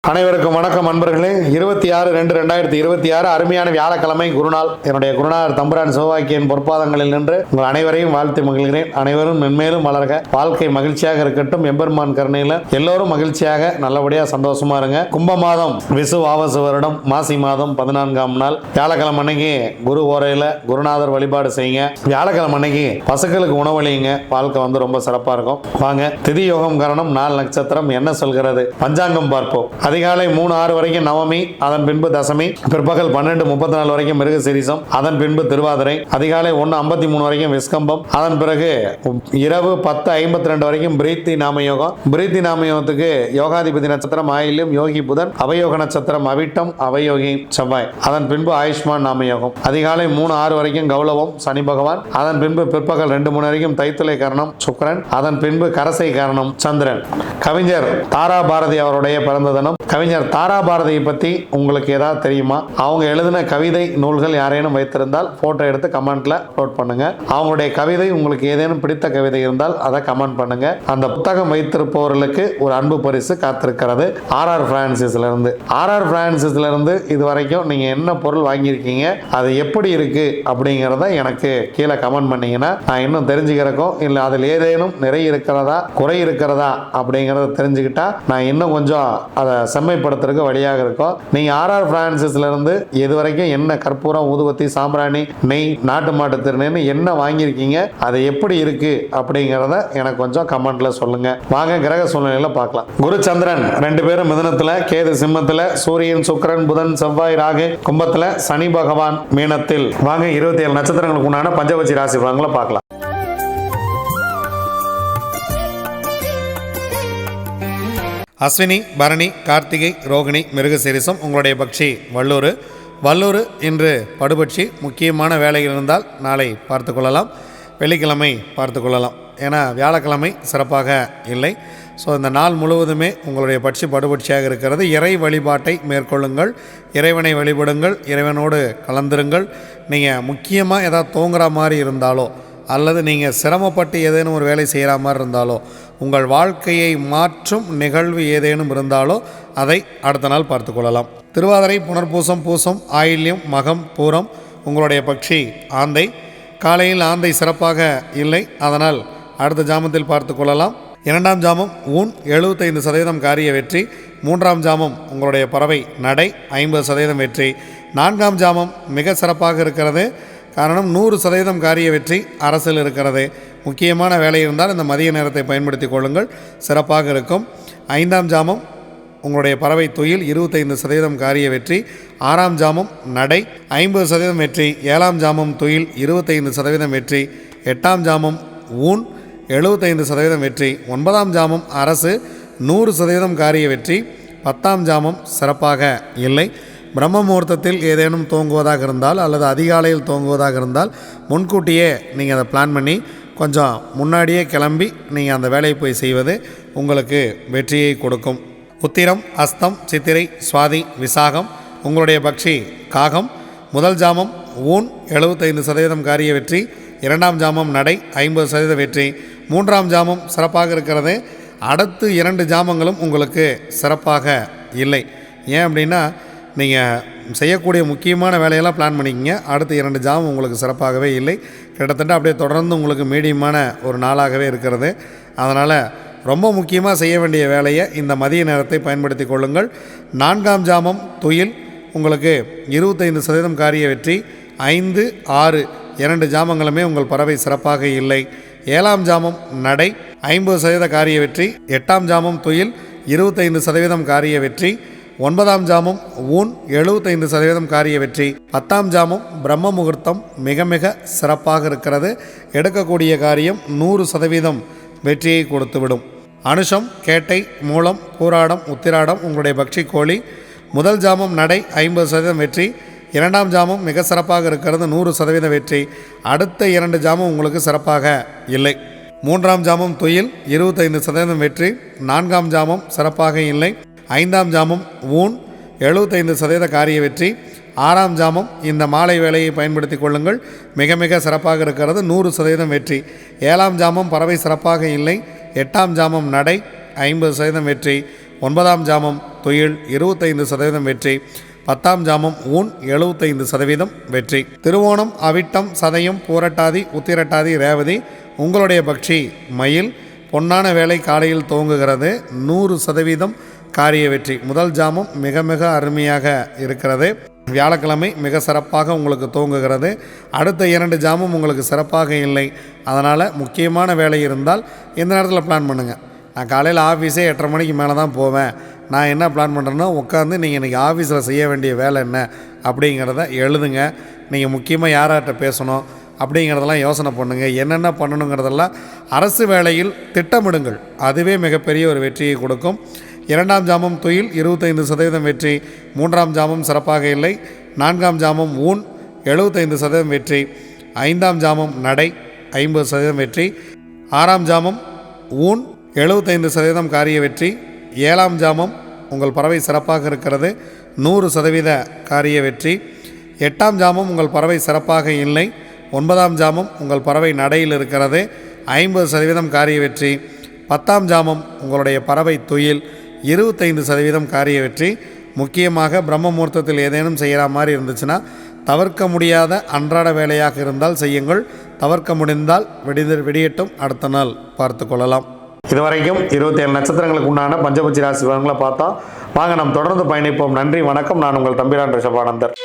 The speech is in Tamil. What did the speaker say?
அனைவருக்கும் வணக்கம் அன்பர்களே. 26/2/2026 அருமையான வியாழக்கிழமை குருநாள். என்னுடைய குருநாதர் தம்புரான் சிவவாக்கியின் பொற்பாதங்களில் நின்று உங்கள் அனைவரையும் வாழ்த்து மகிழ்கிறேன். அனைவரும் மென்மேலும் வளர்க, வாழ்க்கை மகிழ்ச்சியாக இருக்கட்டும். எம்பெருமான் கருணையில் எல்லோரும் மகிழ்ச்சியாக நல்லபடியாக சந்தோஷமா இருங்க. கும்ப மாதம் விசு வாவசு வருடம் மாசி மாதம் 14ஆம் நாள் வியாழக்கிழமை அன்னைக்கு குரு ஓரையில் குருநாதர் வழிபாடு செய்யுங்க. வியாழக்கிழமை அன்னைக்கு பசுக்களுக்கு உணவளியுங்க. வாழ்க்கை ரொம்ப சிறப்பாக இருக்கும். வாங்க, திதி யோகம் கரணம் 4 நட்சத்திரம் என்ன சொல்கிறது பஞ்சாங்கம் பார்ப்போம். அதிகாலை 3:06 வரைக்கும் நவமி, அதன் பின்பு தசமி, பிற்பகல் 12:34 வரைக்கும் மிருகசீரிசம், அதன் பின்பு திருவாதிரை, அதிகாலை 1:53 வரைக்கும் விஸ்கம்பம், அதன் பிறகு இரவு 10:52 வரைக்கும் பிரீத்தி நாமயோகம். பிரீத்தி நாமயோகத்துக்கு யோகாதிபதி நட்சத்திரம் ஆயில்யம், யோகி புதன், அவயோக நட்சத்திரம் அவிட்டம், அவயோகி செவ்வாய், அதன் பின்பு ஆயுஷ்மான் நாமயோகம். அதிகாலை 3:06 வரைக்கும் கௌலவம் சனி பகவான், அதன் பின்பு பிற்பகல் 2:03 வரைக்கும் தைத்துளை கரணம் சுக்கிரன், அதன் பின்பு கரசை கரணம் சந்திரன். கவிஞர் தாரா பாரதி அவருடைய பிறந்த தினம். கவிஞர் தாரா பாரதியை பற்றி உங்களுக்கு ஏதாவது தெரியுமா? அவங்க எழுதின கவிதை நூல்கள் யாரேனும் வைத்திருந்தால் போட்டோ எடுத்து கமெண்ட்ல அப்லோட் பண்ணுங்க. அவங்களுடைய கவிதை உங்களுக்கு ஏதேனும் பிடித்த கவிதை இருந்தால் அதை கமெண்ட் பண்ணுங்க. அந்த புத்தகம் வைத்திருப்பவர்களுக்கு ஒரு அன்பு பரிசு காத்திருக்கிறது. ஆர்ஆர் பிரான்சிஸ்ல இருந்து இது வரைக்கும் நீங்க என்ன பொருள் வாங்கியிருக்கீங்க, அது எப்படி இருக்கு அப்படிங்கிறத எனக்கு கீழே கமெண்ட் பண்ணீங்கன்னா நான் இன்னும் தெரிஞ்சுக்கிறக்கும், இல்லை அதில் ஏதேனும் நிறைய இருக்கிறதா குறை இருக்கிறதா அப்படிங்கிறத தெரிஞ்சுக்கிட்டா நான் இன்னும் கொஞ்சம் அதை செம்மைப்படுத்துறதுக்கு வழியாக இருக்கும். நீங்க ஆர்ஆர் பிரான்சிஸ்ல இருந்து இது வரைக்கும் என்ன கற்பூரம், ஊதுபத்தி, சாம்பிராணி, நெய், நாட்டு மாட்டு திருநெய்ன்னு என்ன வாங்கியிருக்கீங்க, அது எப்படி இருக்கு அப்படிங்கிறத எனக்கு கொஞ்சம் கமெண்ட்ல சொல்லுங்க. வாங்க கிரக சூழ்நிலையில பார்க்கலாம். குரு சந்திரன் 2 பேரும் மிதுனத்துல, கேது சிம்மத்துல, சூரியன் சுக்கிரன் புதன் செவ்வாய் ராகு கும்பத்துல, சனி பகவான் மீனத்தில். வாங்க 27 நட்சத்திரங்களுக்கு உண்டான பஞ்சபட்சி ராசி பலன்களை பார்க்கலாம். அஸ்வினி, பரணி, கார்த்திகை, ரோகிணி, மிருகசீரிசம். உங்களுடைய பட்சி வல்லூர் இன்று படுபட்சி. முக்கியமான வேலைகள் இருந்தால் நாளை பார்த்து கொள்ளலாம், வெள்ளிக்கிழமை பார்த்து கொள்ளலாம். ஏன்னா வியாழக்கிழமை சிறப்பாக இல்லை. ஸோ இந்த நாள் முழுவதுமே உங்களுடைய பட்சி படுபட்சியாக இருக்கிறது. இறை வழிபாட்டை மேற்கொள்ளுங்கள், இறைவனை வழிபடுங்கள், இறைவனோடு கலந்துருங்கள். நீங்கள் முக்கியமாக ஏதாவது தூங்குற மாதிரி இருந்தாலோ அல்லது நீங்கள் சிரமப்பட்டு ஏதேனும் ஒரு வேலை செய்கிற மாதிரி இருந்தாலோ, உங்கள் வாழ்க்கையை மாற்றும் நிகழ்வு ஏதேனும் இருந்தாலோ அதை அடுத்த நாள் பார்த்து கொள்ளலாம். திருவாதிரை, புனர்பூசம், பூசம், ஆயில்யம், மகம், பூரம். உங்களுடைய பட்சி ஆந்தை. காலையில் ஆந்தை சிறப்பாக இல்லை, அதனால் அடுத்த ஜாமத்தில் பார்த்து கொள்ளலாம். 2ஆம் ஜாமம் ஊன் 75% காரிய வெற்றி. 3ஆம் ஜாமம் உங்களுடைய பறவை நடை 50% வெற்றி. 4ஆம் ஜாமம் மிக சிறப்பாக இருக்கிறது. காரணம் 100% காரிய வெற்றி அரசில் இருக்கிறது. முக்கியமான வேலை இருந்தால் இந்த மதிய நேரத்தை பயன்படுத்தி கொள்ளுங்கள், சிறப்பாக இருக்கும். 5ஆம் ஜாமம் உங்களுடைய பறவை துயில் 25% காரிய வெற்றி. 6ஆம் ஜாமம் நடை 50% வெற்றி. 7ஆம் ஜாமம் துயில் 25% வெற்றி. 8ஆம் ஜாமம் ஊன் 75% வெற்றி. 9ஆம் ஜாமம் அரசு 100% காரிய வெற்றி. 10ஆம் ஜாமம் சிறப்பாக இல்லை. பிரம்ம முகூர்த்தத்தில் ஏதேனும் தூங்குவதாக இருந்தால் அல்லது அதிகாலையில் தூங்குவதாக இருந்தால் முன்கூட்டியே நீங்கள் அதை பிளான் பண்ணி கொஞ்சம் முன்னாடியே கிளம்பி நீங்கள் அந்த வேலையை போய் செய்வது உங்களுக்கு வெற்றியை கொடுக்கும். உத்திரம், அஸ்தம், சித்திரை, சுவாதி, விசாகம். உங்களுடைய பக்ஷி காகம். முதல் ஜாமம் ஊன் 75% காரிய வெற்றி. 2ஆம் ஜாமம் நடை 50% வெற்றி. 3ஆம் ஜாமம் சிறப்பாக இருக்கிறது. அடுத்து 2 ஜாமங்களும் உங்களுக்கு சிறப்பாக இல்லை. ஏன் அப்படின்னா நீங்கள் செய்யக்கூடிய முக்கியமான வேலையெல்லாம் பிளான் பண்ணிக்கிங்க. அடுத்து 2 ஜாமம் உங்களுக்கு சிறப்பாகவே இல்லை. கிட்டத்தட்ட அப்படியே தொடர்ந்து உங்களுக்கு மீடியமான ஒரு நாளாகவே இருக்கிறது. அதனால் ரொம்ப முக்கியமாக செய்ய வேண்டிய வேலையை இந்த மதிய நேரத்தை பயன்படுத்தி கொள்ளுங்கள். 4ஆம் ஜாமம் துயில் உங்களுக்கு 25% காரிய வெற்றி. 5, 6 2 ஜாமங்களுமே உங்கள் பறவை சிறப்பாக இல்லை. 7ஆம் ஜாமம் நடை 50% காரிய வெற்றி. 8ஆம் ஜாமம் துயில் 25% காரிய வெற்றி. 9ஆம் ஜாமம் ஊன் 75% காரிய வெற்றி. 10ஆம் ஜாமம் பிரம்ம முகூர்த்தம் மிக மிக சிறப்பாக இருக்கிறது. எடுக்கக்கூடிய காரியம் 100% வெற்றியை கொடுத்துவிடும். அனுஷம், கேட்டை, மூலம், பூராடம், உத்திராடம். உங்களுடைய பக்ஷி கோழி. முதல் ஜாமம் நடை 50% வெற்றி. 2ஆம் ஜாமம் மிக சிறப்பாக இருக்கிறது, 100% வெற்றி. அடுத்த 2 ஜாமம் உங்களுக்கு சிறப்பாக இல்லை. 3ஆம் ஜாமம் துயில் 25% வெற்றி. 4ஆம் ஜாமம் சிறப்பாக இல்லை. 5ஆம் ஜாமம் ஊன் 75% காரிய வெற்றி. 6ஆம் ஜாமம் இந்த மாலை வேலையை பயன்படுத்தி கொள்ளுங்கள், மிக மிக சிறப்பாக இருக்கிறது, 100% வெற்றி. 7ஆம் ஜாமம் பறவை சிறப்பாக இல்லை. 8ஆம் ஜாமம் நடை 50% வெற்றி. 9ஆம் ஜாமம் துயில் 25% வெற்றி. 10ஆம் ஜாமம் ஊன் 75% வெற்றி. திருவோணம், அவிட்டம், சதயம், பூரட்டாதி, உத்திரட்டாதி, ரேவதி உங்களுடைய பக்ஷி மயில். பொன்னான வேலை காலையில் துவங்குகிறது. 100% காரிய வெற்றி. முதல் ஜாமம் மிக மிக அருமையாக இருக்கிறது. வியாழக்கிழமை மிக சிறப்பாக உங்களுக்கு துவங்குகிறது. அடுத்த 2 ஜாமம் உங்களுக்கு சிறப்பாக இல்லை. அதனால் முக்கியமான வேலை இருந்தால் இந்த நேரத்தில் பிளான் பண்ணுங்கள். நான் காலையில் ஆஃபீஸே 8:30 மணிக்கு மேலே தான் போவேன். நான் என்ன பிளான் பண்ணுறேன்னா, உட்காந்து நீங்கள் இன்றைக்கி ஆஃபீஸில் செய்ய வேண்டிய வேலை என்ன அப்படிங்கிறத எழுதுங்க. நீங்கள் முக்கியமாக யார்கிட்ட பேசணும் அப்படிங்கிறதெல்லாம் யோசனை பண்ணுங்கள். என்னென்ன பண்ணணுங்கிறதெல்லாம் அரசு வேலையில் திட்டமிடுங்கள். அதுவே மிகப்பெரிய ஒரு வெற்றியை கொடுக்கும். 2ஆம் ஜாமம் துயில் 25% வெற்றி. 3ஆம் ஜாமம் சிறப்பாக இல்லை. 4ஆம் ஜாமம் ஊன் 75% வெற்றி. 5ஆம் ஜாமம் நடை 50% வெற்றி. 6ஆம் ஜாமம் ஊன் 75% காரிய வெற்றி. 7ஆம் ஜாமம் உங்கள் பறவை சிறப்பாக இருக்கிறது. 100% காரிய வெற்றி. 8ஆம் ஜாமம் உங்கள் பறவை சிறப்பாக இல்லை. 9ஆம் ஜாமம் உங்கள் பறவை நடையில் இருக்கிறது. 50% காரிய வெற்றி. 10ஆம் ஜாமம் உங்களுடைய பறவை துயில் 25% காரிய வெற்றி. முக்கியமாக பிரம்ம முகூர்த்தத்தில் ஏதேனும் செய்கிற மாதிரி இருந்துச்சுன்னா, தவிர்க்க முடியாத அன்றாட வேலையாக இருந்தால் செய்யுங்கள். தவிர்க்க முடிந்தால் விடியட்டும், அடுத்த நாள் பார்த்து கொள்ளலாம். இதுவரைக்கும் 27 நட்சத்திரங்களுக்கு உண்டான பஞ்சபட்சி ராசி பலன்களை பார்த்தோம். வாங்க நாம் தொடர்ந்து பயணிப்போம். நன்றி, வணக்கம். நான் உங்கள் தம்பிரான் ரிஷபானந்தர்.